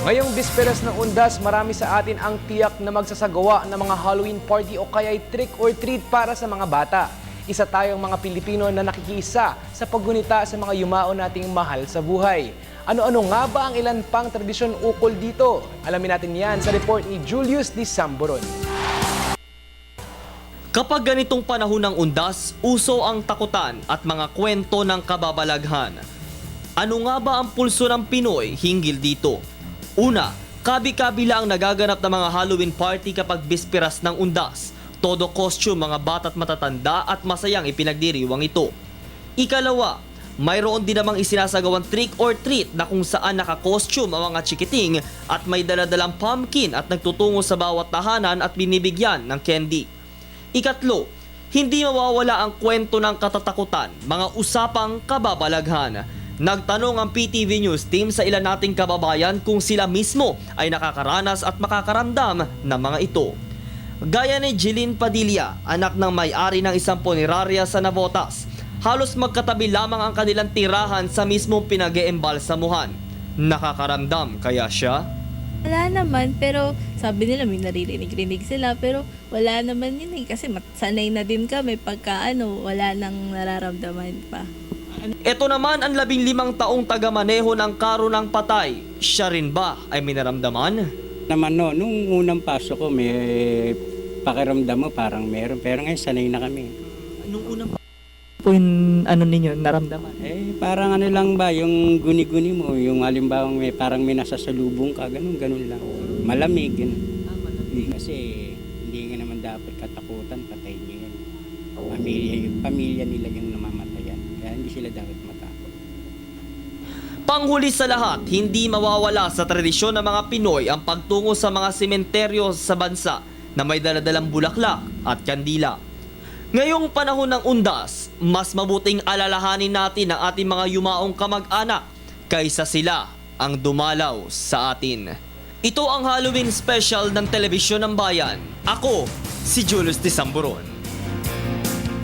Ngayong bisperas ng Undas, marami sa atin ang tiyak na magsasagawa ng mga Halloween party o kaya'y trick or treat para sa mga bata. Isa tayong mga Pilipino na nakikiisa sa paggunita sa mga yumao nating mahal sa buhay. Ano-ano nga ba ang ilan pang tradisyon ukol dito? Alamin natin yan sa report ni Julius D. Samboron. Kapag ganitong panahon ng undas, uso ang takutan at mga kwento ng kababalaghan. Ano nga ba ang pulso ng Pinoy hinggil dito? Una, kabi-kabila ang nagaganap ng mga Halloween party kapag bisperas ng undas. Todo costume mga bata't matatanda at masayang ipinagdiriwang ito. Ikalawa, mayroon din namang isinasagawang trick or treat na kung saan naka-costume ang mga chikiting at may daladalang pumpkin at nagtutungo sa bawat tahanan at binibigyan ng candy. Ikatlo, hindi mawawala ang kwento ng katatakutan, mga usapang kababalaghan. Nagtanong ang PTV News team sa ilan nating kababayan kung sila mismo ay nakakaranas at makakaramdam ng mga ito. Gaya ni Jeline Padilla, anak ng may-ari ng isang punerarya sa Navotas. Halos magkatabi lamang ang kanilang tirahan sa mismong pinag-eembalsamuhan. Nakakaramdam kaya siya? Wala naman, pero sabi nila may naririnig-rinig sila, pero wala naman yun kasi sanay na din kami pagka wala nang nararamdaman pa. Ito naman ang 15 taong taga-maneho ng karo ng patay. Siya rin ba ay minaramdaman? Naman nung unang pasok ko may pakiramdam mo parang meron, pero ngayon sanay na kami. Nung unang po yung ninyo, naramdaman? Parang lang ba, yung guni-guni mo, yung halimbawa parang may nasasalubong ka, ganun lang. Malamig, ganun. Kasi hindi nga naman dapat katakutan, patay niyo yan. Pamilya nila yung namamatayan, kaya hindi sila dapat matakot. Panghuli sa lahat, hindi mawawala sa tradisyon ng mga Pinoy ang pagtungo sa mga sementeryo sa bansa na may daladalang bulaklak at kandila. Ngayong panahon ng undas, mas mabuting alalahanin natin ang ating mga yumaong kamag-anak kaysa sila ang dumalaw sa atin. Ito ang Halloween special ng Telebisyon ng Bayan. Ako, si Julius D. Samboron.